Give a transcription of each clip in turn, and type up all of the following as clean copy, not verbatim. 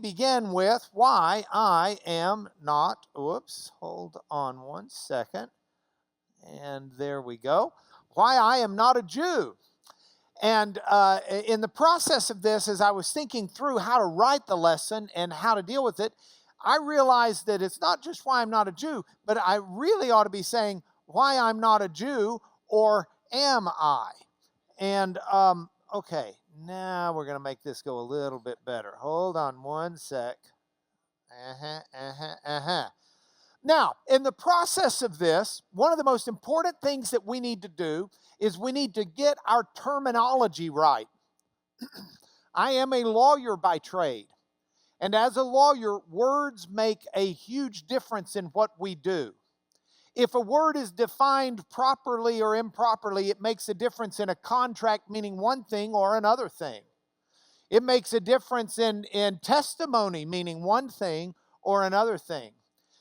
begin with why I am not, hold on one second. And there we go. Why I am not a Jew. And in the process of this, as I was thinking through how to write the lesson and how to deal with it, I realized that it's not just why I'm not a Jew, but I really ought to be saying why I'm not a Jew, or am I? And, okay, now we're going to make this go a little bit better. Hold on one sec. Now, in the process of this, one of the most important things that we need to do is we need to get our terminology right. I am a lawyer by trade. And as a lawyer, words make a huge difference in what we do. If a word is defined properly or improperly, it makes a difference in a contract meaning one thing or another thing. It makes a difference in testimony meaning one thing or another thing.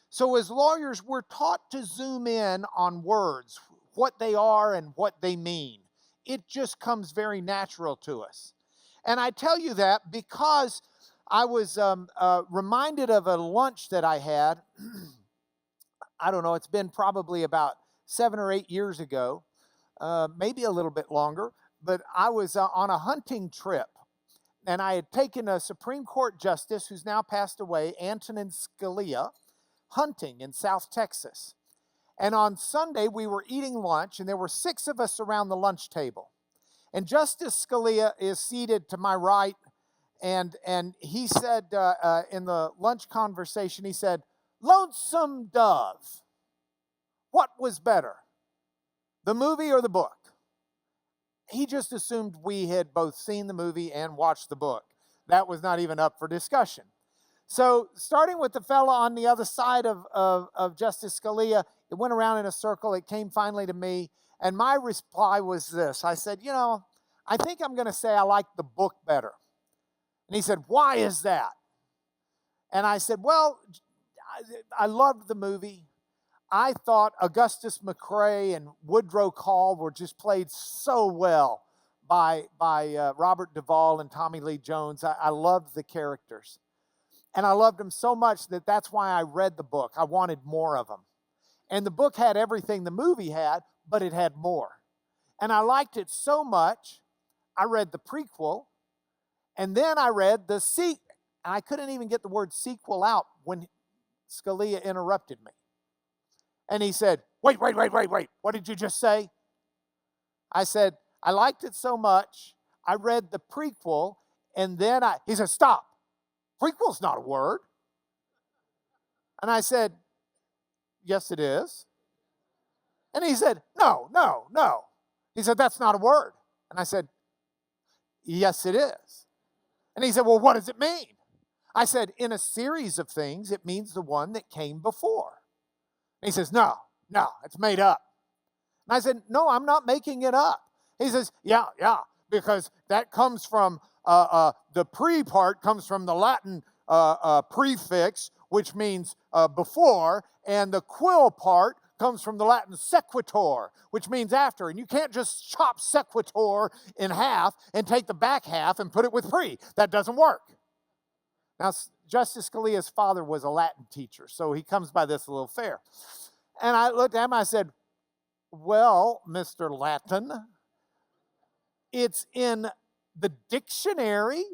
So as lawyers, we're taught to zoom in on words, what they are and what they mean. It just comes very natural to us. And I tell you that because I was reminded of a lunch that I had. I don't know, it's been probably about 7 or 8 years ago, maybe a little bit longer, but I was on a hunting trip, and I had taken a Supreme Court justice who's now passed away, Antonin Scalia, hunting in South Texas. And on Sunday, we were eating lunch, and there were 6 of us around the lunch table. And Justice Scalia is seated to my right, and he said in the lunch conversation, he said, "Lonesome Dove, what was better, the movie or the book?" He just assumed we had both seen the movie and watched the book. That was not even up for discussion. So starting with the fellow on the other side of Justice Scalia, it went around in a circle. It came finally to me. And my reply was this. I said, I think I'm going to say I like the book better. And he said, "Why is that?" And I said, "Well, I loved the movie. I thought Augustus McCrae and Woodrow Call were just played so well by Robert Duvall and Tommy Lee Jones. I loved the characters. And I loved them so much that that's why I read the book. I wanted more of them. And the book had everything the movie had, but it had more. And I liked it so much, I read the prequel, and then I read the sequel. And I couldn't even get the word sequel out when Scalia interrupted me. And he said, wait, what did you just say?" I said, "I liked it so much, I read the prequel, and then he said, "Stop, prequel's not a word." And I said, "Yes, it is." And he said, No. He said, "That's not a word." And I said, "Yes, it is." And he said, "Well, what does it mean?" I said, "In a series of things, it means the one that came before." And he says, No, it's made up. And I said, "No, I'm not making it up." He says, Yeah, because that comes from, the pre part comes from the Latin prefix, which means before, and the quil part comes from the Latin sequitur, which means after. And you can't just chop sequitur in half and take the back half and put it with pre. That doesn't work. Now, Justice Scalia's father was a Latin teacher, so he comes by this a little fair. And I looked at him, I said, "Well, Mr. Latin, it's in the dictionary."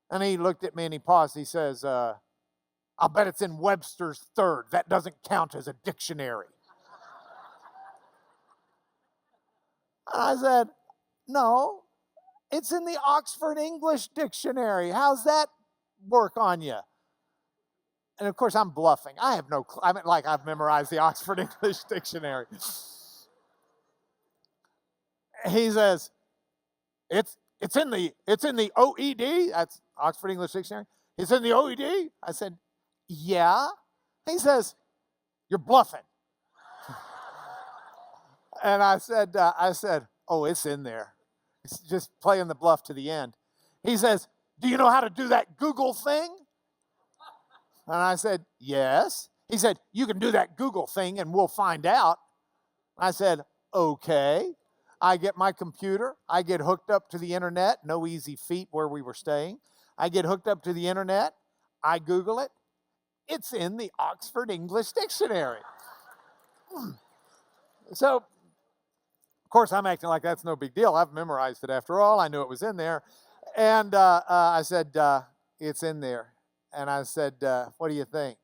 And he looked at me and he paused. He says, "I'll bet it's in Webster's Third. That doesn't count as a dictionary." And I said, "No, it's in the Oxford English Dictionary. How's that work on you?" And of course, I'm bluffing. I have no clue. I mean, like I've memorized the Oxford English Dictionary. He says, it's in the OED. That's Oxford English Dictionary. It's in the OED. I said, "Yeah." He says, "You're bluffing." And I said, "Oh, it's in there. It's just playing the bluff to the end." He says, "Do you know how to do that Google thing?" And I said, "Yes." He said, "You can do that Google thing and we'll find out." I said, "Okay." I get my computer. I get hooked up to the internet. No easy feat where we were staying. I get hooked up to the internet, I Google it. It's in the Oxford English Dictionary. So, of course, I'm acting like that's no big deal. I've memorized it after all. I knew it was in there. And I said, it's in there. And I said, what do you think?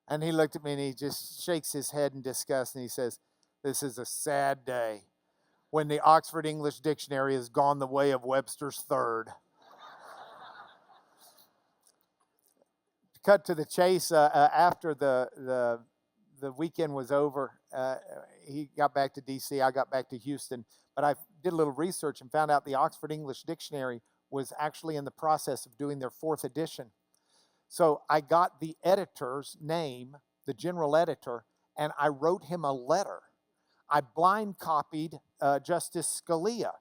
And he looked at me and he just shakes his head in disgust and he says, this is a sad day when the Oxford English Dictionary has gone the way of Webster's third. Cut to the chase, after the weekend was over, he got back to D.C., I got back to Houston, but I did a little research and found out the Oxford English Dictionary was actually in the process of doing their 4th edition. So I got the editor's name, the general editor, and I wrote him a letter. I blind copied Justice Scalia.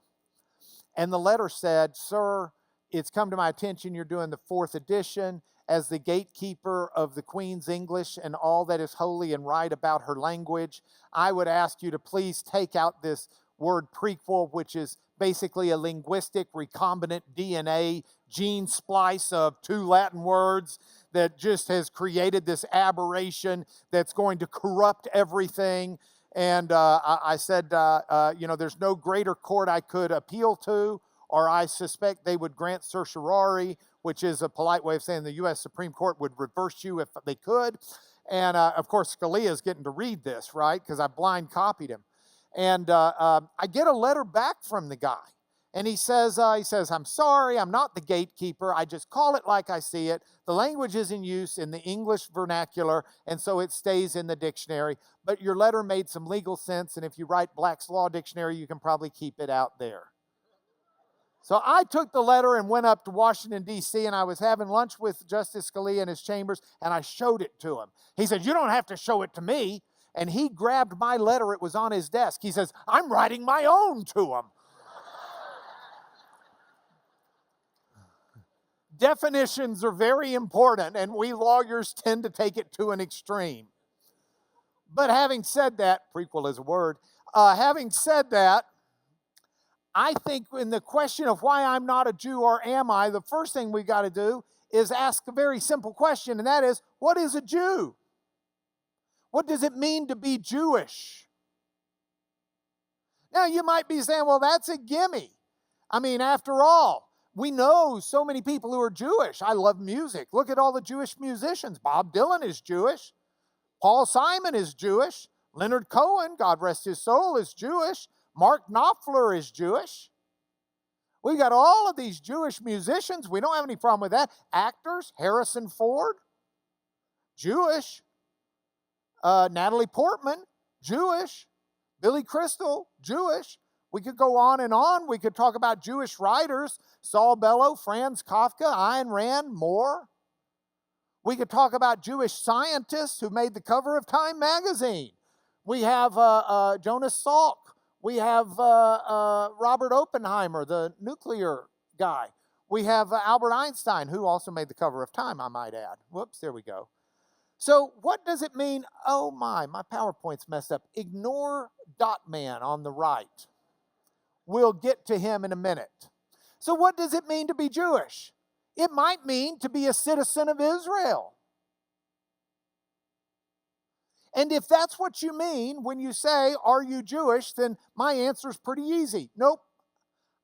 And the letter said, sir, it's come to my attention you're doing the 4th edition. As the gatekeeper of the Queen's English and all that is holy and right about her language, I would ask you to please take out this word prequel, which is basically a linguistic recombinant DNA gene splice of 2 Latin words that just has created this aberration that's going to corrupt everything. And I said, there's no greater court I could appeal to, or I suspect they would grant certiorari, which is a polite way of saying the U.S. Supreme Court would reverse you if they could. And, of course, Scalia is getting to read this, right, because I blind copied him. And I get a letter back from the guy. And he says, I'm sorry, I'm not the gatekeeper. I just call it like I see it. The language is in use in the English vernacular, and so it stays in the dictionary. But your letter made some legal sense, and if you write Black's Law Dictionary, you can probably keep it out there. So I took the letter and went up to Washington, D.C., and I was having lunch with Justice Scalia in his chambers, and I showed it to him. He said, you don't have to show it to me. And he grabbed my letter. It was on his desk. He says, I'm writing my own to him. Definitions are very important, and we lawyers tend to take it to an extreme. But having said that, prequel is a word, having said that, I think in the question of why I'm not a Jew or am I, the first thing we got to do is ask a very simple question, and that is, what is a Jew? What does it mean to be Jewish? Now, you might be saying, well, that's a gimme. I mean, after all, we know so many people who are Jewish. I love music. Look at all the Jewish musicians. Bob Dylan is Jewish. Paul Simon is Jewish. Leonard Cohen, God rest his soul, is Jewish. Mark Knopfler is Jewish. We got all of these Jewish musicians. We don't have any problem with that. Actors, Harrison Ford, Jewish. Natalie Portman, Jewish. Billy Crystal, Jewish. We could go on and on. We could talk about Jewish writers, Saul Bellow, Franz Kafka, Ayn Rand, more. We could talk about Jewish scientists who made the cover of Time magazine. We have Jonas Salk. We have Robert Oppenheimer, the nuclear guy. We have Albert Einstein, who also made the cover of Time, I might add. Whoops, there we go. So what does it mean? Oh my PowerPoint's messed up. Ignore Dot Man on the right. We'll get to him in a minute. So what does it mean to be Jewish? It might mean to be a citizen of Israel. And if that's what you mean when you say, are you Jewish, then my answer is pretty easy. Nope,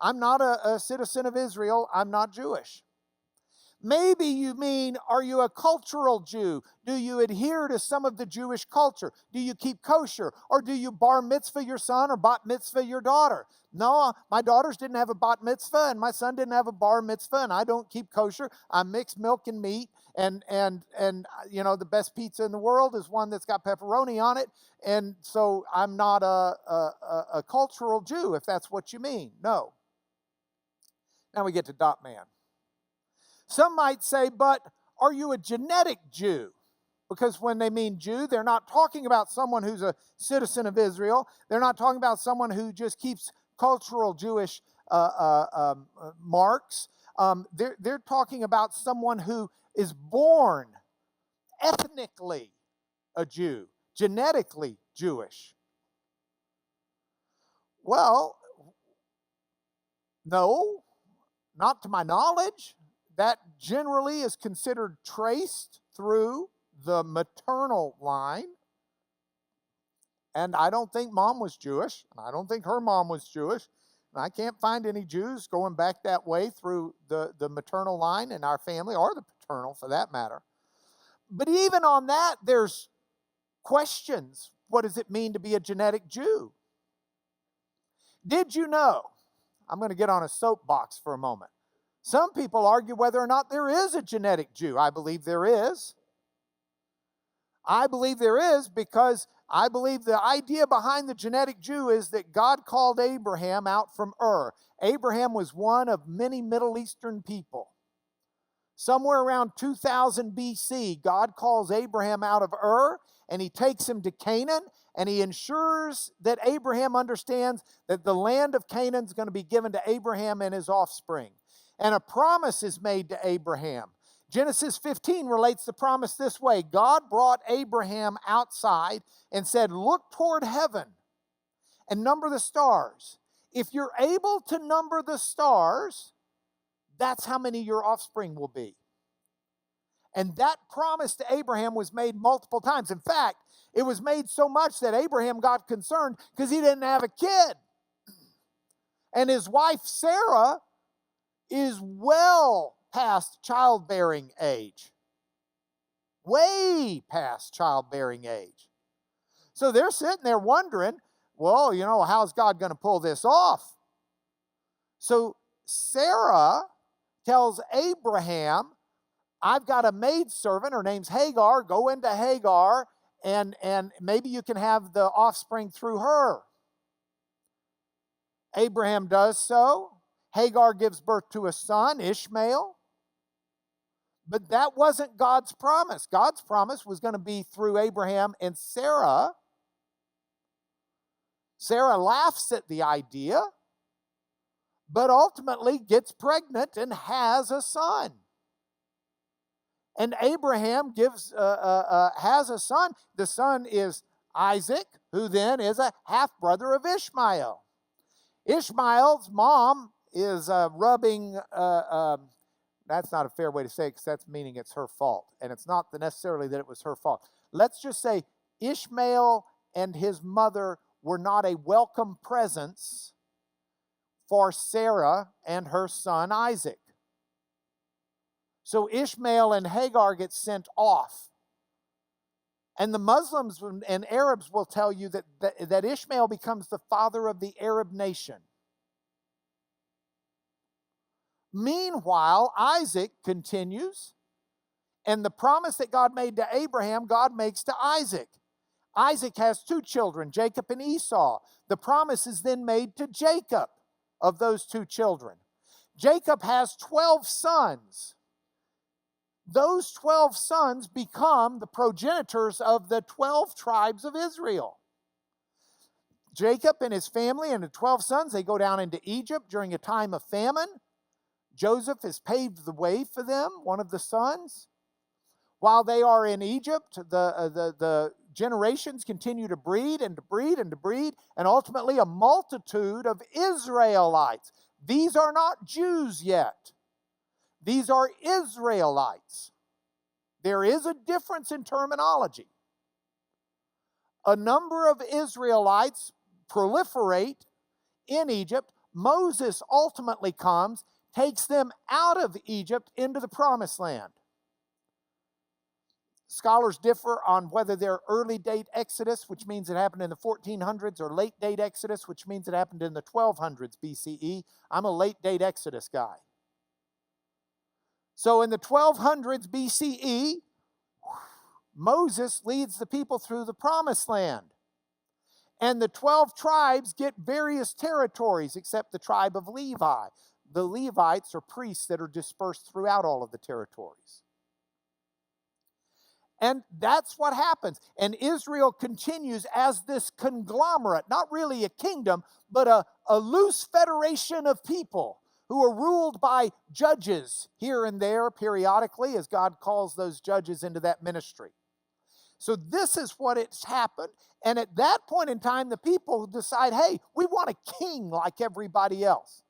I'm not a citizen of Israel. I'm not Jewish. Maybe you mean, are you a cultural Jew? Do you adhere to some of the Jewish culture? Do you keep kosher? Or do you bar mitzvah your son or bat mitzvah your daughter? No, my daughters didn't have a bat mitzvah and my son didn't have a bar mitzvah and I don't keep kosher. I mix milk and meat and the best pizza in the world is one that's got pepperoni on it. And so I'm not a cultural Jew, if that's what you mean. No. Now we get to Dot Man. Some might say, but are you a genetic Jew? Because when they mean Jew, they're not talking about someone who's a citizen of Israel. They're not talking about someone who just keeps cultural Jewish marks. They're talking about someone who is born ethnically a Jew, genetically Jewish. Well, no, not to my knowledge. that generally is considered traced through the maternal line. And I don't think mom was Jewish. I don't think her mom was Jewish. And I can't find any Jews going back that way through the maternal line in our family, or the paternal for that matter. But even on that, there's questions. What does it mean to be a genetic Jew? Did you know? I'm going to get on a soapbox for a moment. Some people argue whether or not there is a genetic Jew. I believe there is. I believe there is because I believe the idea behind the genetic Jew is that God called Abraham out from Ur. Abraham was one of many Middle Eastern people. Somewhere around 2000 BC, God calls Abraham out of Ur, and he takes him to Canaan, and he ensures that Abraham understands that the land of Canaan is going to be given to Abraham and his offspring. And a promise is made to Abraham. Genesis 15 relates the promise this way. God brought Abraham outside and said, look toward heaven and number the stars. If you're able to number the stars, that's how many your offspring will be. And that promise to Abraham was made multiple times. In fact, it was made so much that Abraham got concerned because he didn't have a kid. And his wife Sarah is well past childbearing age. Way past childbearing age. So they're sitting there wondering, well, how's God going to pull this off? So Sarah tells Abraham, I've got a maidservant, her name's Hagar, go into Hagar, and maybe you can have the offspring through her. Abraham does so. Hagar gives birth to a son, Ishmael. But that wasn't God's promise. God's promise was going to be through Abraham and Sarah. Sarah laughs at the idea, but ultimately gets pregnant and has a son. And Abraham has a son. The son is Isaac, who then is a half-brother of Ishmael. Ishmael's mom is rubbing, that's not a fair way to say it because that's meaning it's her fault. And it's not necessarily that it was her fault. Let's just say Ishmael and his mother were not a welcome presence for Sarah and her son Isaac. So Ishmael and Hagar get sent off. And the Muslims and Arabs will tell you that Ishmael becomes the father of the Arab nation. Meanwhile, Isaac continues, and the promise that God made to Abraham, God makes to Isaac. Isaac has two children, Jacob and Esau. The promise is then made to Jacob of those two children. Jacob has 12 sons. Those 12 sons become the progenitors of the 12 tribes of Israel. Jacob and his family and the 12 sons, they go down into Egypt during a time of famine. Joseph has paved the way for them, one of the sons. While they are in Egypt, the generations continue to breed and to breed and to breed, and ultimately a multitude of Israelites. These are not Jews yet. These are Israelites. There is a difference in terminology. A number of Israelites proliferate in Egypt. Moses ultimately comes, takes them out of Egypt into the Promised Land. Scholars differ on whether they're early date Exodus, which means it happened in the 1400s, or late date Exodus, which means it happened in the 1200s BCE. I'm a late date Exodus guy. So in the 1200s BCE, Moses leads the people through the Promised Land. And the 12 tribes get various territories except the tribe of Levi. The Levites are priests that are dispersed throughout all of the territories. And that's what happens. And Israel continues as this conglomerate, not really a kingdom, but a loose federation of people who are ruled by judges here and there periodically as God calls those judges into that ministry. So this is what it's happened. And at that point in time, the people decide, hey, we want a king like everybody else.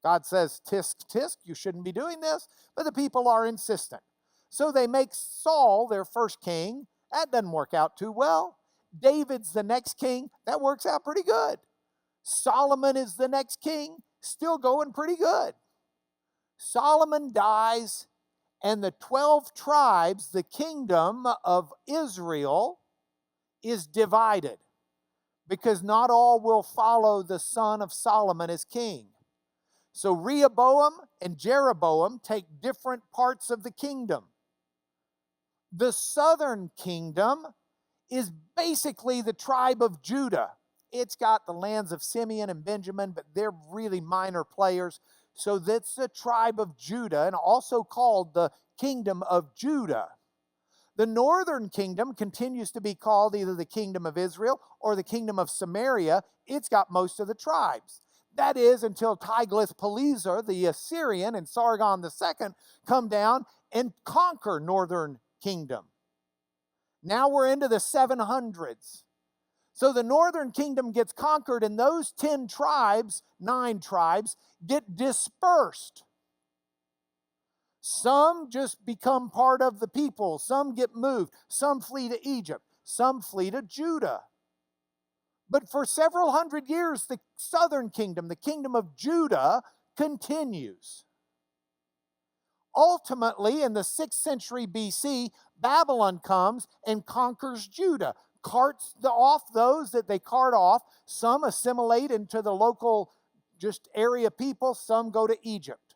God says, tisk, tisk, you shouldn't be doing this, but the people are insistent. So they make Saul their first king. That doesn't work out too well. David's the next king. That works out pretty good. Solomon is the next king. Still going pretty good. Solomon dies, and the 12 tribes, the kingdom of Israel, is divided because not all will follow the son of Solomon as king. So Rehoboam and Jeroboam take different parts of the kingdom. The southern kingdom is basically the tribe of Judah. It's got the lands of Simeon and Benjamin, but they're really minor players. So that's the tribe of Judah, and also called the kingdom of Judah. The northern kingdom continues to be called either the kingdom of Israel or the kingdom of Samaria. It's got most of the tribes. That is until Tiglath-Pileser, the Assyrian, and Sargon II come down and conquer northern kingdom. Now we're into the 700s. So the northern kingdom gets conquered, and those 10 tribes, 9 tribes, get dispersed. Some just become part of the people. Some get moved. Some flee to Egypt. Some flee to Judah. But for several hundred years, the southern kingdom, the kingdom of Judah, continues. Ultimately, in the 6th century BC, Babylon comes and conquers Judah, carts off those that they cart off. Some assimilate into the local just area people. Some go to Egypt.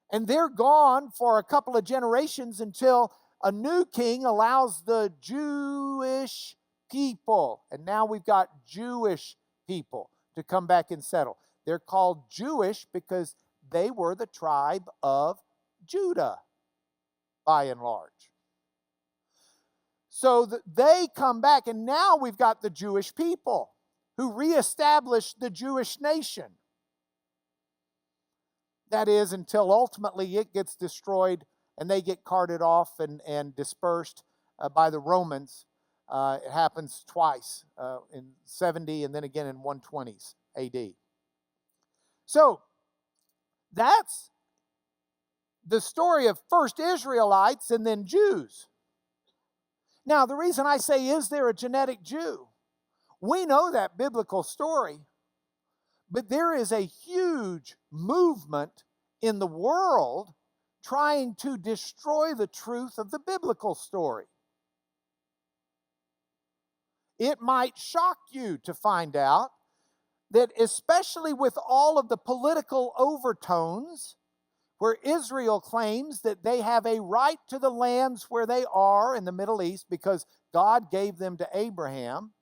And they're gone for a couple of generations until a new king allows the Jewish people, and now we've got Jewish people, to come back and settle. They're called Jewish because they were the tribe of Judah, by and large. So they come back, and now we've got the Jewish people who reestablished the Jewish nation. That is, until ultimately it gets destroyed and they get carted off and dispersed by the Romans. It happens twice, in 70 and then again in 120s AD. So that's the story of first Israelites and then Jews. Now, the reason I say, is there a genetic Jew? We know that biblical story, but there is a huge movement in the world trying to destroy the truth of the biblical story. It might shock you to find out that, especially with all of the political overtones, where Israel claims that they have a right to the lands where they are in the Middle East because God gave them to Abraham,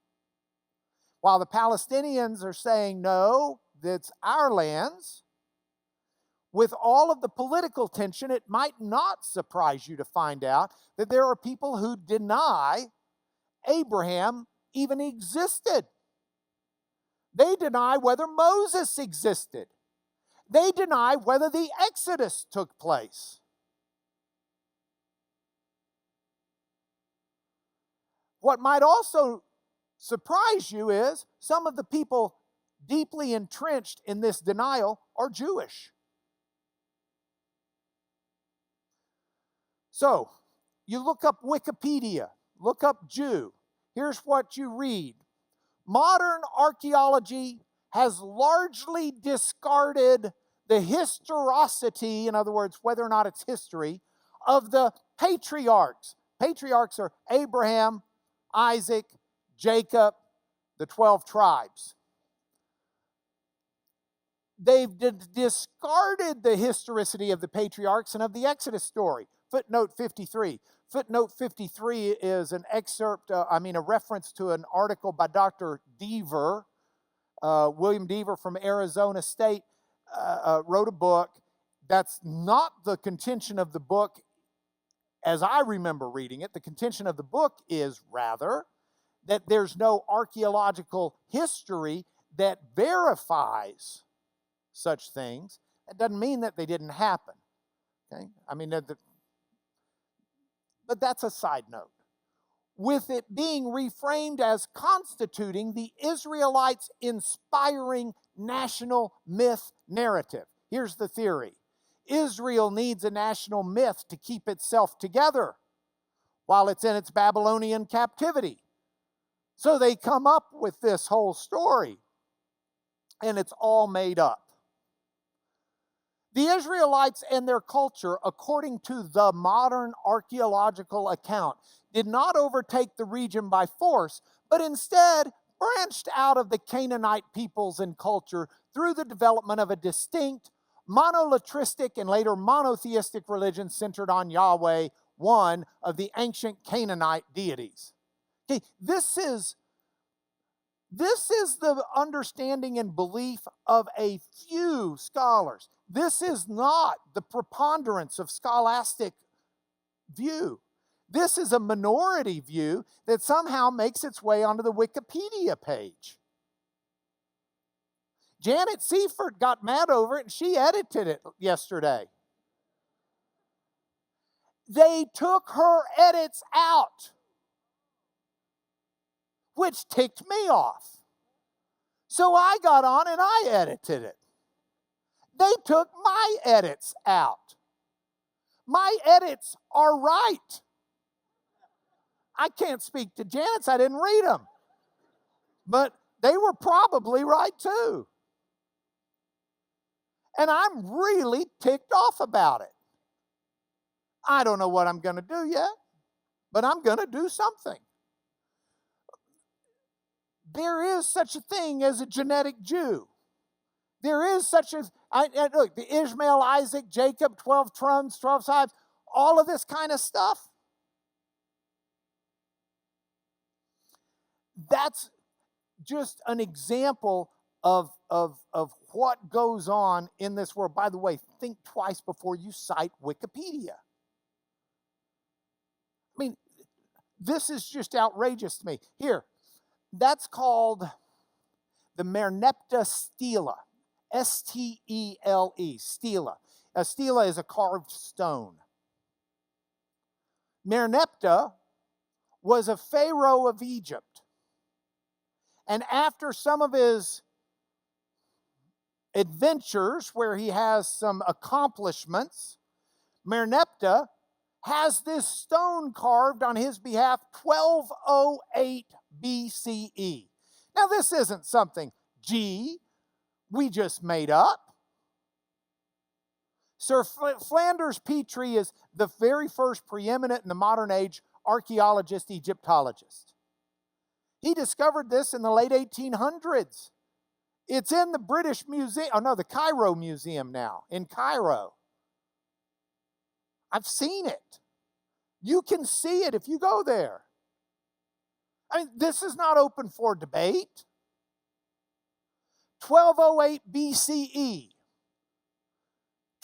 while the Palestinians are saying, no, that's our lands. With all of the political tension, it might not surprise you to find out that there are people who deny Abraham even existed. They deny whether Moses existed. They deny whether the Exodus took place. What might also surprise you is some of the people deeply entrenched in this denial are Jewish. So, you look up Wikipedia, look up Jew. Here's what you read. Modern archaeology has largely discarded the historicity, in other words, whether or not it's history, of the patriarchs. Patriarchs are Abraham, Isaac, Jacob, the 12 tribes. They've discarded the historicity of the patriarchs and of the Exodus story. Footnote 53. Footnote 53 is an excerpt, a reference to an article by Dr. Deaver. William Deaver from Arizona State wrote a book. That's not the contention of the book as I remember reading it. The contention of the book is rather that there's no archaeological history that verifies such things. That doesn't mean that they didn't happen. Okay? But that's a side note. With it being reframed as constituting the Israelites' inspiring national myth narrative. Here's the theory. Israel needs a national myth to keep itself together while it's in its Babylonian captivity. So they come up with this whole story, and it's all made up. The Israelites and their culture, according to the modern archaeological account, did not overtake the region by force, but instead branched out of the Canaanite peoples and culture through the development of a distinct monolatristic and later monotheistic religion centered on Yahweh, one of the ancient Canaanite deities. Okay, this is the understanding and belief of a few scholars. This is not the preponderance of scholastic view. This is a minority view that somehow makes its way onto the Wikipedia page. Janet Seifert got mad over it and she edited it yesterday. They took her edits out, which ticked me off. So I got on and I edited it. They took my edits out. My edits are right. I can't speak to Janet's, I didn't read them. But they were probably right too. And I'm really ticked off about it. I don't know what I'm going to do yet, but I'm going to do something. There is such a thing as a genetic Jew. There is such a, look, the Ishmael, Isaac, Jacob, 12 trons, 12 tribes, all of this kind of stuff. That's just an example of what goes on in this world. By the way, think twice before you cite Wikipedia. I mean, this is just outrageous to me. Here, that's called the Merneptah stela. S-T-E-L-E, stela. A stela is a carved stone. Merneptah was a pharaoh of Egypt. And after some of his adventures where he has some accomplishments, Merneptah has this stone carved on his behalf 1208 BCE. Now this isn't something we just made up. Sir Flanders Petrie is the very first preeminent in the modern age archaeologist, Egyptologist. He discovered this in the late 1800s. It's in the British Museum, the Cairo Museum now, in Cairo. I've seen it. You can see it if you go there. I mean, this is not open for debate. 1208 BCE.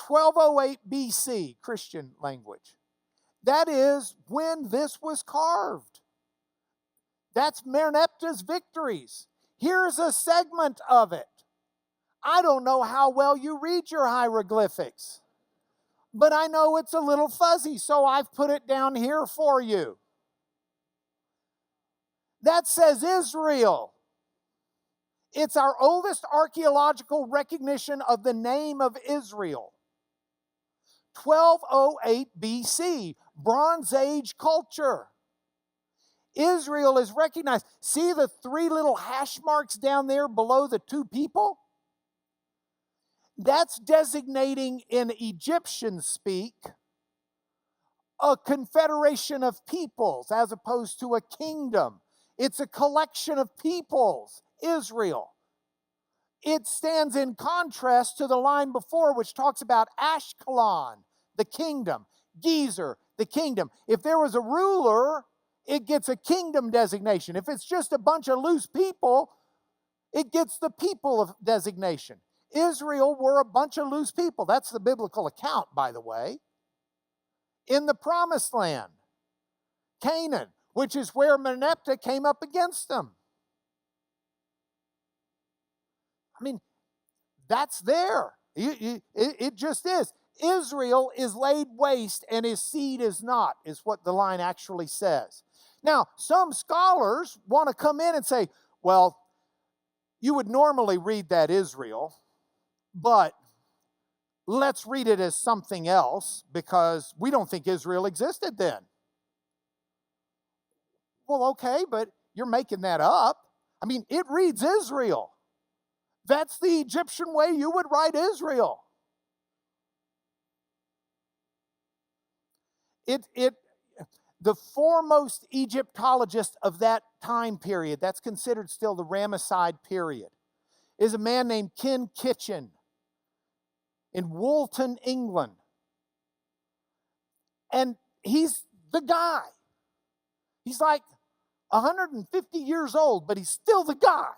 1208 BC, Christian language. That is when this was carved. That's Merneptah's victories. Here's a segment of it. I don't know how well you read your hieroglyphics, but I know it's a little fuzzy, so I've put it down here for you. That says Israel. It's our oldest archaeological recognition of the name of Israel. 1208 BC, Bronze Age culture. Israel is recognized. See the three little hash marks down there below the two people? That's designating in Egyptian speak a confederation of peoples as opposed to a kingdom. It's a collection of peoples, Israel. It stands in contrast to the line before, which talks about Ashkelon, the kingdom, Gezer, the kingdom. If there was a ruler, it gets a kingdom designation. If it's just a bunch of loose people, it gets the people of designation. Israel were a bunch of loose people. That's the biblical account, by the way. In the promised land, Canaan, which is where Merneptah came up against them. I mean, that's there. It just is. Israel is laid waste and his seed is not, is what the line actually says. Now, some scholars want to come in and say, well, You would normally read that Israel, but let's read it as something else because we don't think Israel existed then. Well, okay, but you're making that up. I mean, it reads Israel. That's the Egyptian way you would write Israel. The foremost Egyptologist of that time period, that's considered still the Ramesside period, is a man named Ken Kitchen in Woolton, England. And he's the guy. He's like 150 years old, but he's still the guy.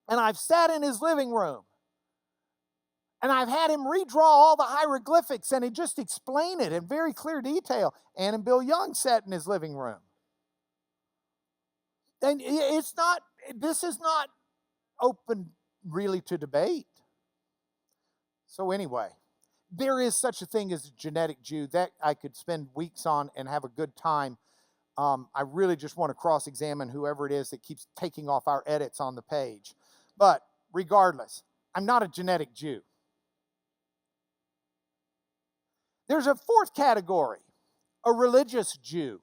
And I've sat in his living room. And I've had him redraw all the hieroglyphics and he just explain it in very clear detail. Ann and Bill Young sat in his living room. And this is not open really to debate. So anyway, there is such a thing as a genetic Jew that I could spend weeks on and have a good time. I really just want to cross-examine whoever it is that keeps taking off our edits on the page. But regardless, I'm not a genetic Jew. There's a fourth category, a religious Jew.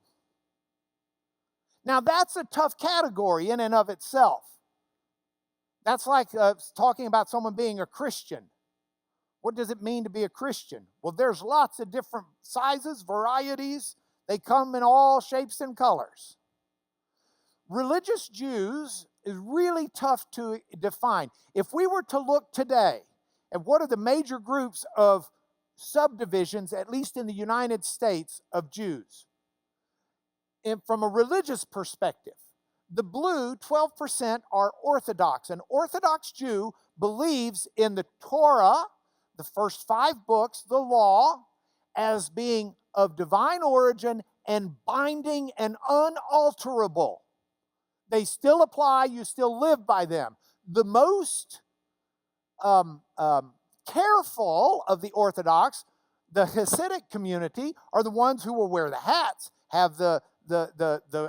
Now that's a tough category in and of itself. That's like talking about someone being a Christian. What does it mean to be a Christian? Well, there's lots of different sizes, varieties. They come in all shapes and colors. Religious Jews is really tough to define. If we were to look today at what are the major groups of subdivisions, at least in the United States, of Jews, and from a religious perspective, the blue 12% are Orthodox. An Orthodox Jew believes in the Torah, the first 5 books, the law, as being of divine origin and binding and unalterable. They still apply, you still live by them. The most careful of the Orthodox, the Hasidic community, are the ones who will wear the hats, have the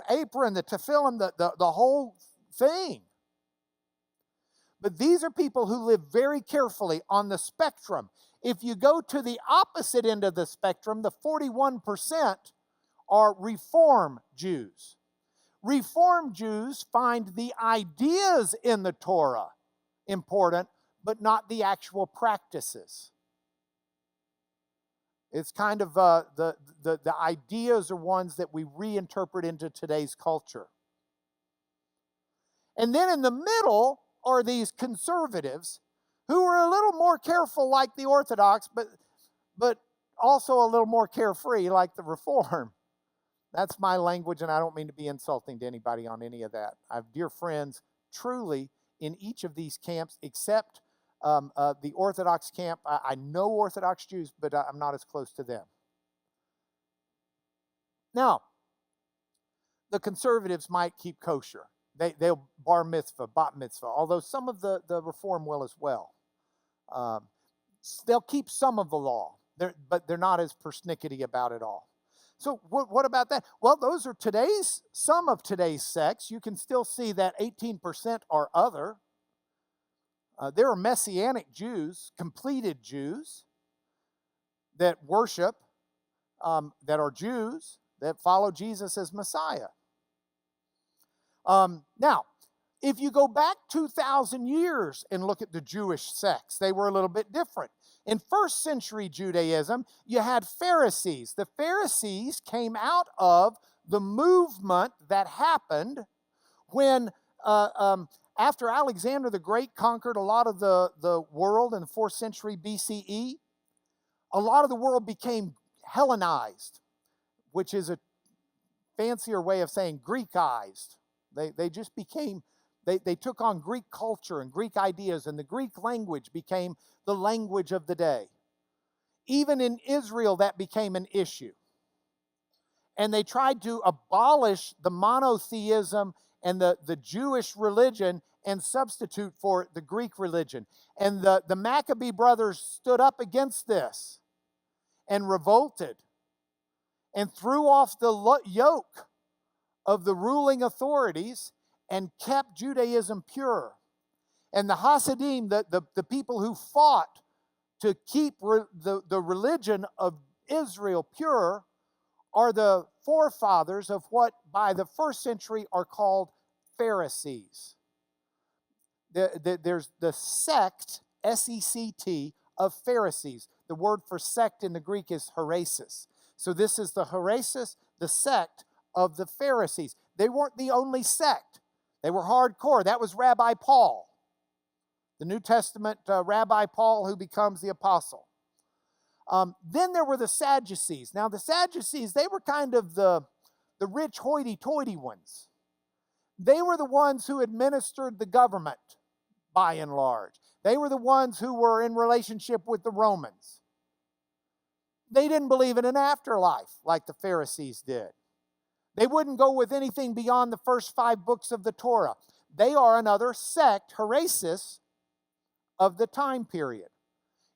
apron, the tefillin, the whole thing. But these are people who live very carefully on the spectrum. If you go to the opposite end of the spectrum, the 41% are Reform Jews. Reform Jews find the ideas in the Torah important, but not the actual practices. It's kind of the ideas are ones that we reinterpret into today's culture. And then in the middle are these conservatives who are a little more careful like the Orthodox, but also a little more carefree like the Reform. That's my language, and I don't mean to be insulting to anybody on any of that. I have dear friends truly in each of these camps, except the Orthodox camp. I know Orthodox Jews, but I'm not as close to them. Now, the conservatives might keep kosher. They'll bar mitzvah, bat mitzvah, although some of the Reform will as well. They'll keep some of the law, but they're not as persnickety about it all. So what about that? Well, those are some of today's sects. You can still see that 18% are other. There are Messianic Jews, completed Jews, that worship, that are Jews, that follow Jesus as Messiah. Now, if you go back 2,000 years and look at the Jewish sects, they were a little bit different. In first century Judaism, you had Pharisees. The Pharisees came out of the movement that happened when, after Alexander the Great conquered a lot of the world in the 4th century BCE, a lot of the world became Hellenized, which is a fancier way of saying Greekized. They just became, they took on Greek culture and Greek ideas, and the Greek language became the language of the day. Even in Israel, that became an issue. And they tried to abolish the monotheism and the Jewish religion and substitute for the Greek religion. And the Maccabee brothers stood up against this and revolted and threw off the yoke of the ruling authorities and kept Judaism pure. And the Hasidim, the people who fought to keep the religion of Israel pure, are the forefathers of what by the first century are called Pharisees. There's the sect, S-E-C-T, of Pharisees. The word for sect in the Greek is heresis. So this is the heresis, the sect of the Pharisees. They weren't the only sect. They were hardcore. That was Rabbi Paul, the New Testament Rabbi Paul who becomes the apostle. Then there were the Sadducees. Now the Sadducees, they were kind of the rich hoity-toity ones. They were the ones who administered the government, by and large. They were the ones who were in relationship with the Romans. They didn't believe in an afterlife like the Pharisees did. They wouldn't go with anything beyond the first 5 books of the Torah. They are another sect, heresis, of the time period.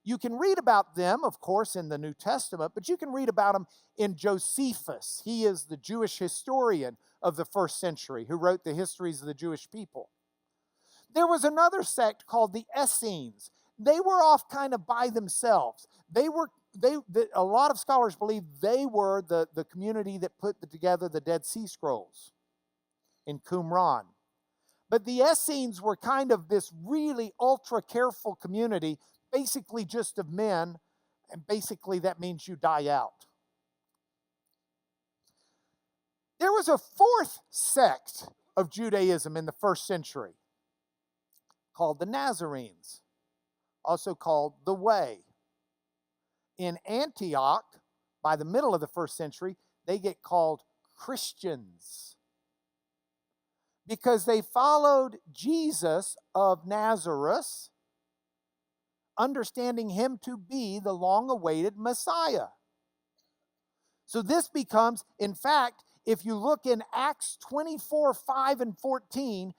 You can read about them, of course, in the New Testament, but you can read about them in Josephus. He is the Jewish historian of the first century who wrote the histories of the Jewish people. There was another sect called the Essenes. They were off kind of by themselves. A lot of scholars believe they were the community that put together the Dead Sea Scrolls in Qumran. But the Essenes were kind of this really ultra-careful community, basically just of men, and basically that means you die out. There was a fourth sect of Judaism in the first century called the Nazarenes, also called the Way. In Antioch, by the middle of the first century, they get called Christians because they followed Jesus of Nazareth, understanding him to be the long-awaited Messiah. So this becomes, in fact, if you look in Acts 24, 5 and 14,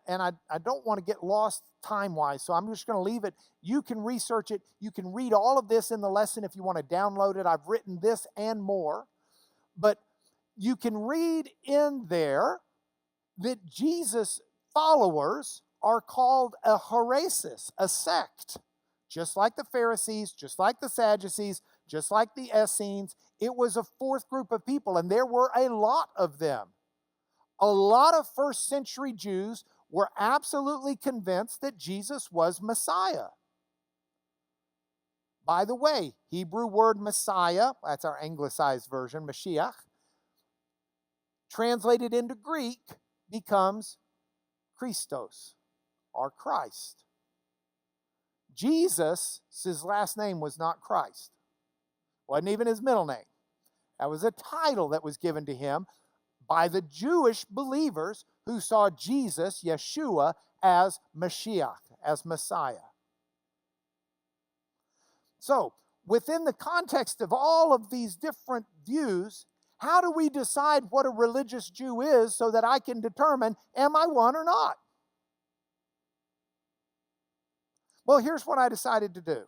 I don't want to get lost time-wise, so I'm just going to leave it. You can research it. You can read all of this in the lesson if you want to download it. I've written this and more. But you can read in there that Jesus' followers are called a heresis, a sect. Just like the Pharisees, just like the Sadducees, just like the Essenes. It was a fourth group of people, and there were a lot of them. A lot of first century Jews were absolutely convinced that Jesus was Messiah. By the way, Hebrew word Messiah, that's our anglicized version, Mashiach, translated into Greek becomes Christos, or Christ. Jesus, his last name was not Christ. Wasn't even his middle name. That was a title that was given to him by the Jewish believers who saw Jesus, Yeshua, as Mashiach, as Messiah. So, within the context of all of these different views, how do we decide what a religious Jew is so that I can determine, am I one or not? Well, here's what I decided to do.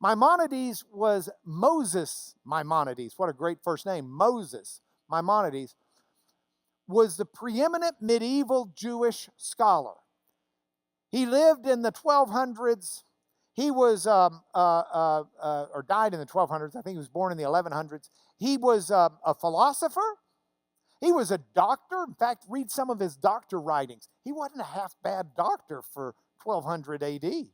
Maimonides was Moses Maimonides. What a great first name, Moses Maimonides, was the preeminent medieval Jewish scholar. He lived in the 1200s. He was, or died in the 1200s. I think he was born in the 1100s. He was a philosopher. He was a doctor. In fact, read some of his doctor writings. He wasn't a half-bad doctor for 1200 AD.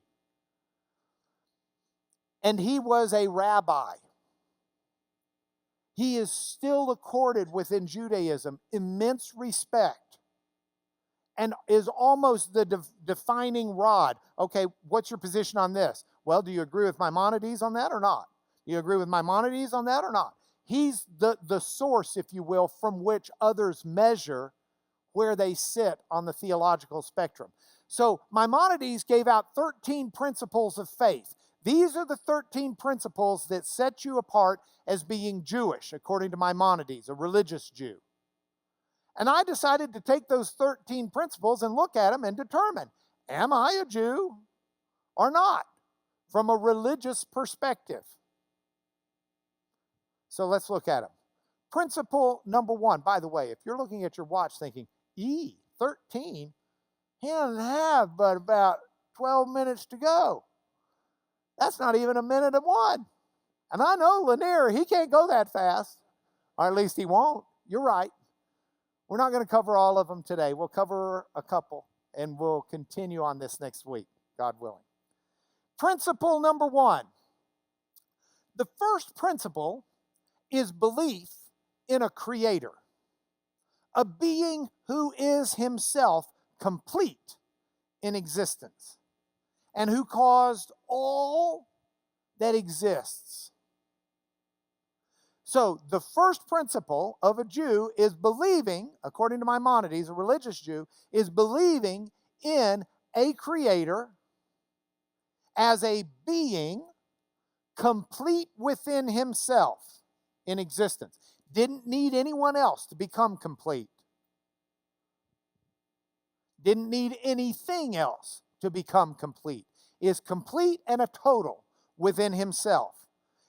And he was a rabbi. He is still accorded within Judaism immense respect and is almost the defining rod. Okay, what's your position on this? Well, do you agree with Maimonides on that or not? Do you agree with Maimonides on that or not? He's the source, if you will, from which others measure where they sit on the theological spectrum. So Maimonides gave out 13 principles of faith. These are the 13 principles that set you apart as being Jewish, according to Maimonides, a religious Jew. And I decided to take those 13 principles and look at them and determine, am I a Jew or not, from a religious perspective? So let's look at them. Principle number 1, by the way, if you're looking at your watch thinking, 13. He doesn't have but about 12 minutes to go. That's not even a minute of one. And I know Lanier, he can't go that fast. Or at least he won't. You're right. We're not going to cover all of them today. We'll cover a couple, and we'll continue on this next week, God willing. Principle number 1. The first principle is belief in a creator, a being who is himself complete in existence and who caused all that exists. So the first principle of a Jew is believing, according to Maimonides, a religious Jew, is believing in a creator as a being complete within himself in existence. Didn't need anyone else to become complete. Didn't need anything else to become complete. Is complete and a total within himself.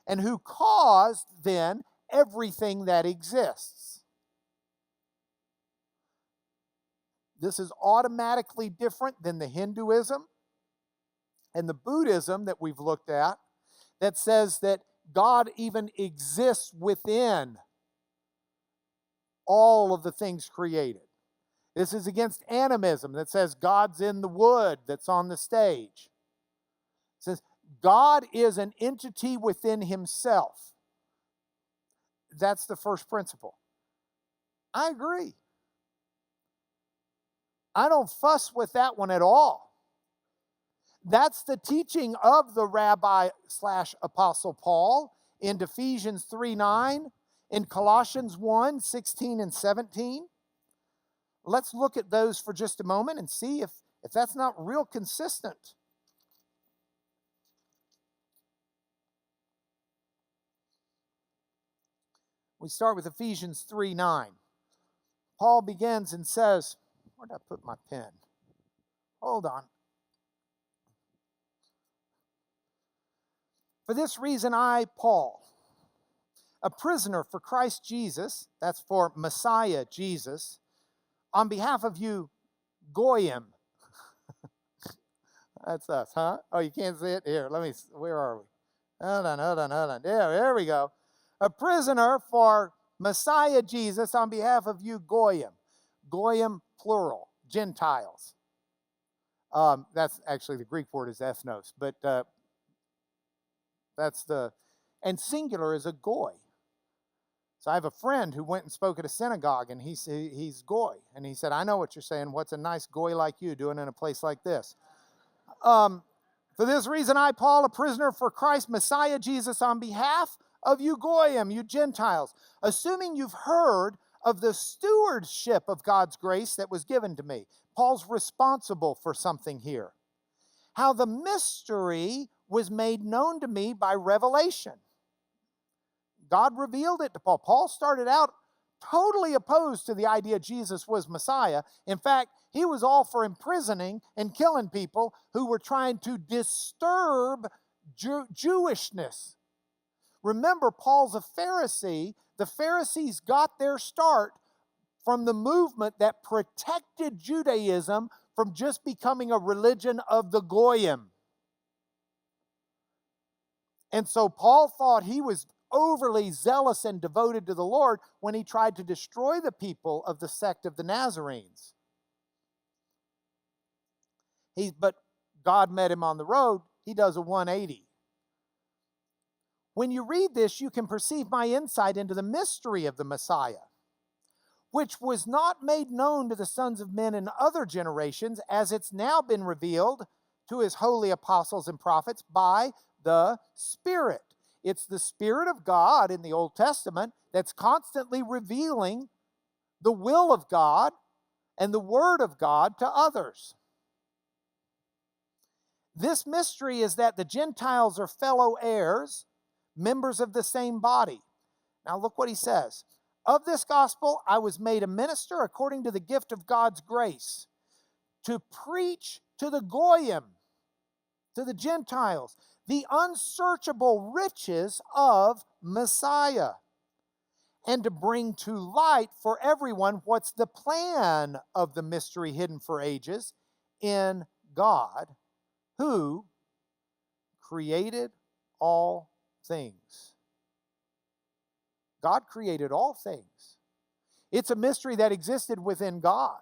And who caused then everything that exists. This is automatically different than the Hinduism and the Buddhism that we've looked at, that says that God even exists within all of the things created. This is against animism that says God's in the wood that's on the stage. It says God is an entity within himself. That's the first principle. I agree. I don't fuss with that one at all. That's the teaching of the rabbi/apostle Paul in Ephesians 3:9, in Colossians 1:16 and 17. Let's look at those for just a moment and see if that's not real consistent. We start with Ephesians 3:9. Paul begins and says, where did I put my pen? Hold on. For this reason I, Paul, a prisoner for Christ Jesus, that's for Messiah Jesus, on behalf of you, Goyim. That's us, huh? Oh, you can't see it? Here, where are we? Hold on. There we go. A prisoner for Messiah Jesus on behalf of you, Goyim. Goyim, plural, Gentiles. That's actually the Greek word is ethnos, but and singular is a goy. So I have a friend who went and spoke at a synagogue, and he's goy. And he said, I know what you're saying. What's a nice goy like you doing in a place like this? For this reason, I, Paul, a prisoner for Christ, Messiah Jesus, on behalf of you Goyim, you Gentiles, assuming you've heard of the stewardship of God's grace that was given to me. Paul's responsible for something here. How the mystery was made known to me by revelation. God revealed it to Paul. Paul started out totally opposed to the idea Jesus was Messiah. In fact, he was all for imprisoning and killing people who were trying to disturb Jewishness. Remember, Paul's a Pharisee. The Pharisees got their start from the movement that protected Judaism from just becoming a religion of the Goyim. And so Paul thought he was overly zealous and devoted to the Lord when he tried to destroy the people of the sect of the Nazarenes. But God met him on the road. He does a 180. When you read this, you can perceive my insight into the mystery of the Messiah, which was not made known to the sons of men in other generations, as it's now been revealed to his holy apostles and prophets by the Spirit. It's the Spirit of God in the Old Testament that's constantly revealing the will of God and the Word of God to others. This mystery is that the Gentiles are fellow heirs, members of the same body. Now look what he says. Of this gospel I was made a minister according to the gift of God's grace, to preach to the Goyim, to the Gentiles, the unsearchable riches of Messiah, and to bring to light for everyone what's the plan of the mystery hidden for ages in God, who created all things. God created all things. It's a mystery that existed within God.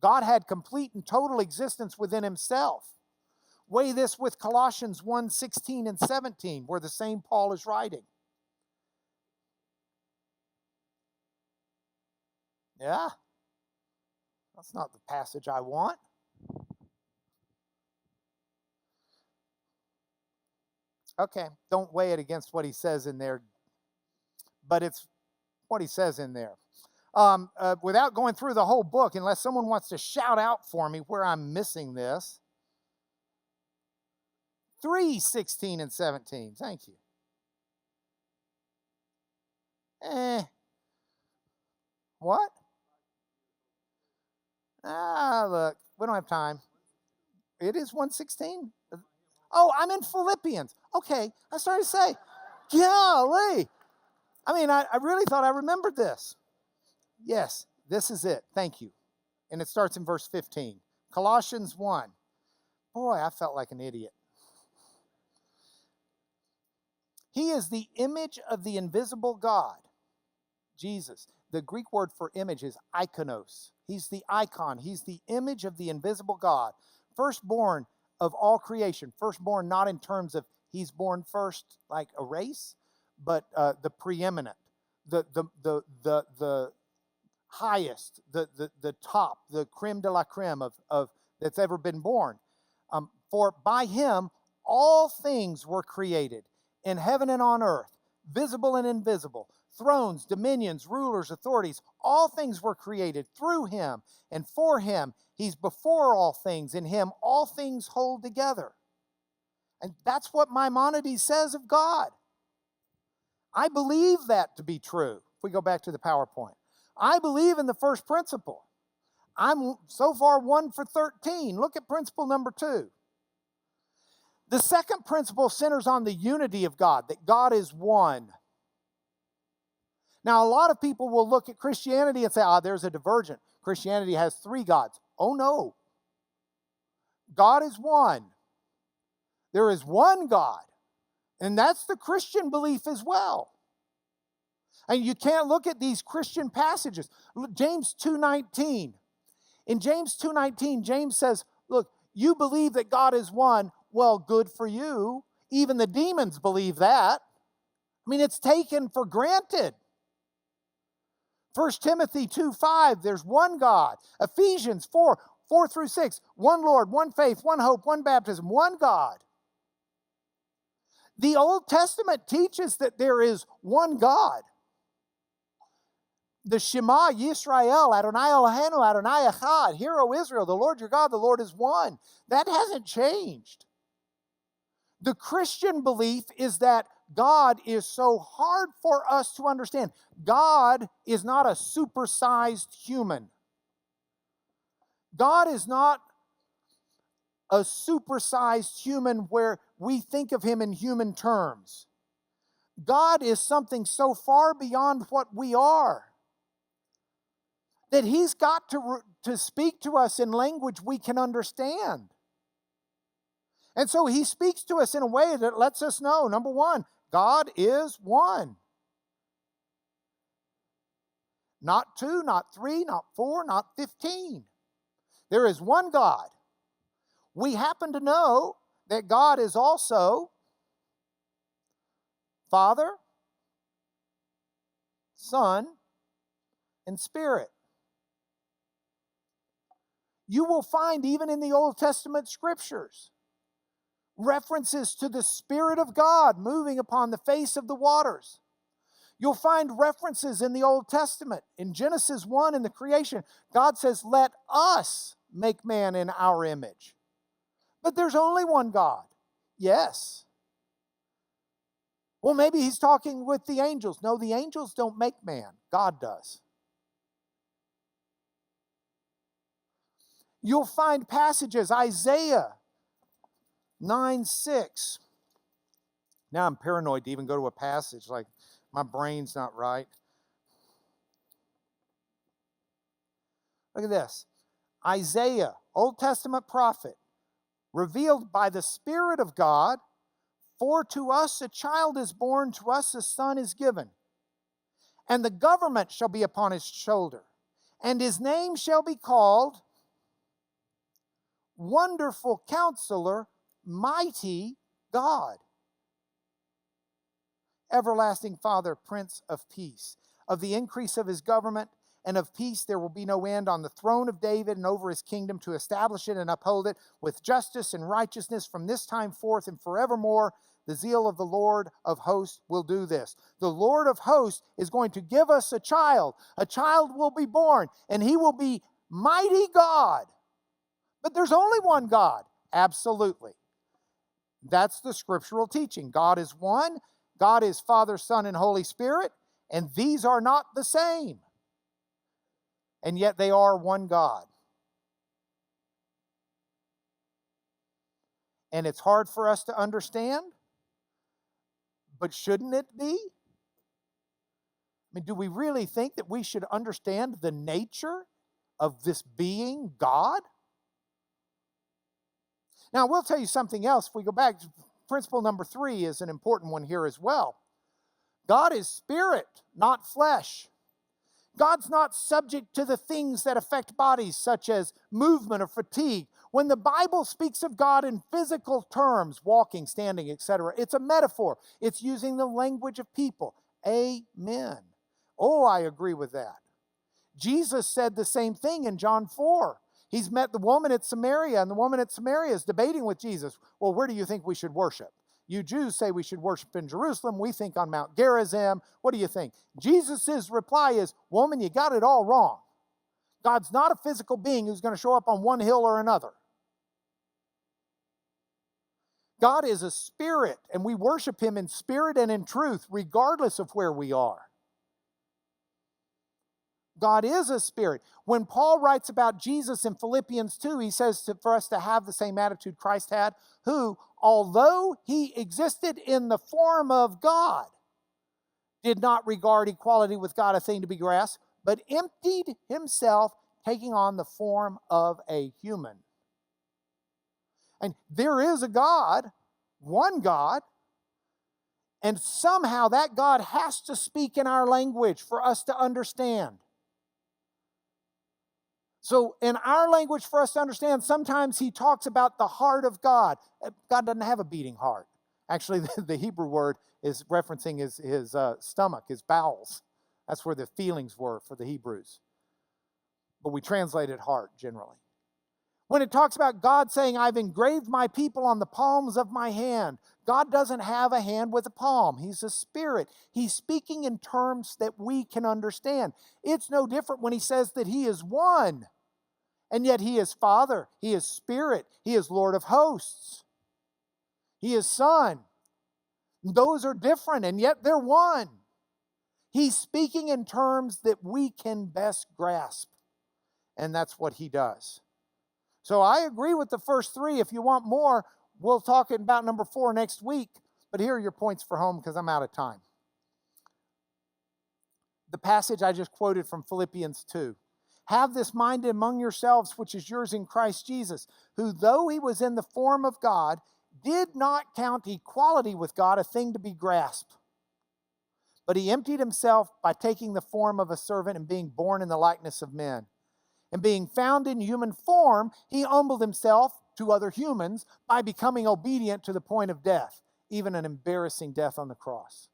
God had complete and total existence within himself. Weigh this with Colossians 1:16 and 17, where the same Paul is writing. Yeah, that's not the passage I want. Okay, don't weigh it against what he says in there, but it's what he says in there. Without going through the whole book, unless someone wants to shout out for me where I'm missing this. 3:16 and 17. Thank you. What? Look, we don't have time. It is 1:16? Oh, I'm in Philippians. Okay, I started to say, golly. I mean, I really thought I remembered this. Yes, this is it. Thank you. And it starts in verse 15. Colossians 1. Boy, I felt like an idiot. He is the image of the invisible God, Jesus. The Greek word for image is ikonos. He's the icon. He's the image of the invisible God. Firstborn of all creation. Firstborn not in terms of he's born first like a race, but the preeminent, the highest, the top, the creme de la creme of that's ever been born. For by him all things were created, in heaven and on earth, visible and invisible, thrones, dominions, rulers, authorities, all things were created through him and for him. He's before all things. In him all things hold together. And that's what Maimonides says of God. I believe that to be true. If we go back to the PowerPoint, I believe in the first principle. I'm so far 1 for 13. Look at principle number 2. The second principle centers on the unity of God, that God is one. Now, a lot of people will look at Christianity and say, there's a divergent. Christianity has 3 gods. Oh, no. God is one. There is one God. And that's the Christian belief as well. And you can't look at these Christian passages. James 2:19. In James 2:19, James says, look, you believe that God is one. Well, good for you. Even the demons believe that. I mean, it's taken for granted. 1 Timothy 2:5, there's one God. Ephesians 4 through 6, one Lord, one faith, one hope, one baptism, one God. The Old Testament teaches that there is one God. The Shema Yisrael, Adonai Eloheinu, Adonai Echad, Hear, O Israel, the Lord your God, the Lord is one. That hasn't changed. The Christian belief is that God is so hard for us to understand. God is not a supersized human. God is not a supersized human where we think of him in human terms. God is something so far beyond what we are that he's got to speak to us in language we can understand. And so he speaks to us in a way that lets us know, number 1, God is one. Not 2, not 3, not 4, not 15. There is one God. We happen to know that God is also Father, Son, and Spirit. You will find even in the Old Testament scriptures references to the Spirit of God moving upon the face of the waters. You'll find references in the Old Testament. In Genesis 1, in the creation, God says, let us make man in our image. But there's only one God. Yes. Well, maybe he's talking with the angels. No, the angels don't make man. God does. You'll find passages, Isaiah 9:6. Now I'm paranoid to even go to a passage, like my brain's not right. Look at this. Isaiah, Old Testament prophet, revealed by the Spirit of God, for to us a child is born, to us a son is given, and the government shall be upon his shoulder, and his name shall be called Wonderful Counselor, Mighty God, Everlasting Father, Prince of Peace. Of the increase of his government and of peace there will be no end, on the throne of David and over his kingdom, to establish it and uphold it with justice and righteousness from this time forth and forevermore. The zeal of the Lord of hosts will do this. The Lord of hosts is going to give us a child. A child will be born, and he will be mighty God. But there's only one God. Absolutely. That's the scriptural teaching. God is one. God is Father, Son, and Holy Spirit, and these are not the same. And yet they are one God. And it's hard for us to understand, but shouldn't it be? I mean, do we really think that we should understand the nature of this being God? Now, we'll tell you something else. If we go back, principle number 3 is an important one here as well. God is spirit, not flesh. God's not subject to the things that affect bodies, such as movement or fatigue. When the Bible speaks of God in physical terms, walking, standing, etc., it's a metaphor. It's using the language of people. Amen. Oh, I agree with that. Jesus said the same thing in John 4. He's met the woman at Samaria, and the woman at Samaria is debating with Jesus. Well, where do you think we should worship? You Jews say we should worship in Jerusalem. We think on Mount Gerizim. What do you think? Jesus' reply is, woman, you got it all wrong. God's not a physical being who's going to show up on one hill or another. God is a spirit, and we worship him in spirit and in truth, regardless of where we are. God is a spirit. When Paul writes about Jesus in Philippians 2, he says for us to have the same attitude Christ had, who, although he existed in the form of God, did not regard equality with God a thing to be grasped, but emptied himself, taking on the form of a human. And there is a God, one God, and somehow that God has to speak in our language for us to understand. So in our language, for us to understand, sometimes he talks about the heart of God. God doesn't have a beating heart. Actually, the Hebrew word is referencing his stomach, his bowels. That's where the feelings were for the Hebrews. But we translate it heart generally. When it talks about God saying, I've engraved my people on the palms of my hand, God doesn't have a hand with a palm. He's a spirit. He's speaking in terms that we can understand. It's no different when he says that he is one. And yet he is Father, he is Spirit, he is Lord of hosts, he is Son. Those are different, and yet they're one. He's speaking in terms that we can best grasp, and that's what he does. So I agree with the first 3. If you want more, we'll talk about number 4 next week, but here are your points for home because I'm out of time. The passage I just quoted from Philippians 2. Have this mind among yourselves, which is yours in Christ Jesus, who, though he was in the form of God, did not count equality with God a thing to be grasped. But he emptied himself by taking the form of a servant and being born in the likeness of men. And being found in human form, he humbled himself to other humans by becoming obedient to the point of death, even an embarrassing death on the cross.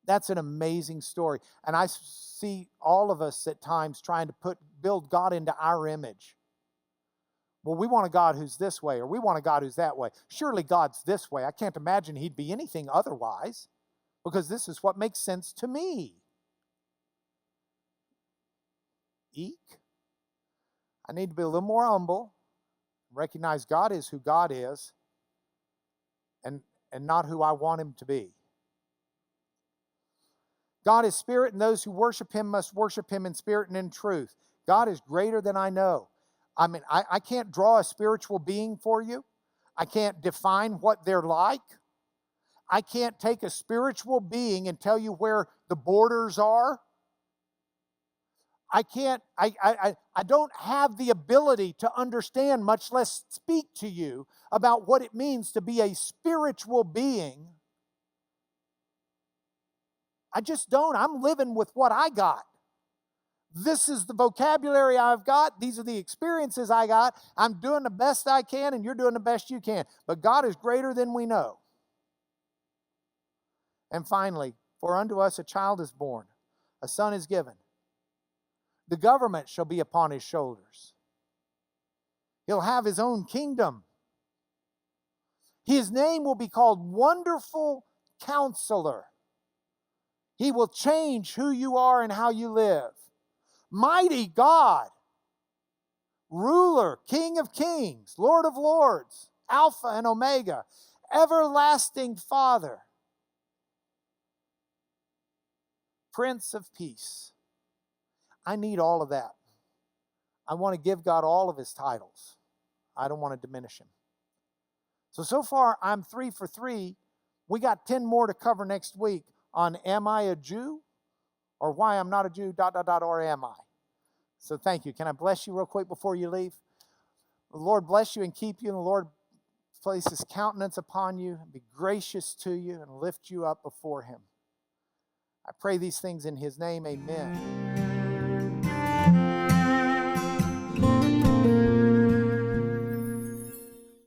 That's an amazing story. And I see all of us at times trying to build God into our image. Well, we want a God who's this way, or we want a God who's that way. Surely God's this way. I can't imagine he'd be anything otherwise, because this is what makes sense to me. Eek. I need to be a little more humble, recognize God is who God is, and not who I want him to be. God is spirit, and those who worship him must worship him in spirit and in truth. God is greater than I know. I mean, I can't draw a spiritual being for you. I can't define what they're like. I can't take a spiritual being and tell you where the borders are. I don't have the ability to understand, much less speak to you about what it means to be a spiritual being. I just don't. I'm living with what I got. This is the vocabulary I've got. These are the experiences I got. I'm doing the best I can, and you're doing the best you can. But God is greater than we know. And finally, for unto us a child is born, a son is given. The government shall be upon his shoulders. He'll have his own kingdom. His name will be called Wonderful Counselor. He will change who you are and how you live. Mighty God, Ruler, King of Kings, Lord of Lords, Alpha and Omega, Everlasting Father, Prince of Peace. I need all of that. I want to give God all of his titles. I don't want to diminish him. So far, I'm 3 for 3. We got 10 more to cover next week on Am I a Jew? Or Why I'm Not a Jew, ... or am I? So thank you. Can I bless you real quick before you leave? The Lord bless you and keep you, and the Lord place his countenance upon you, and be gracious to you, and lift you up before him. I pray these things in his name. Amen.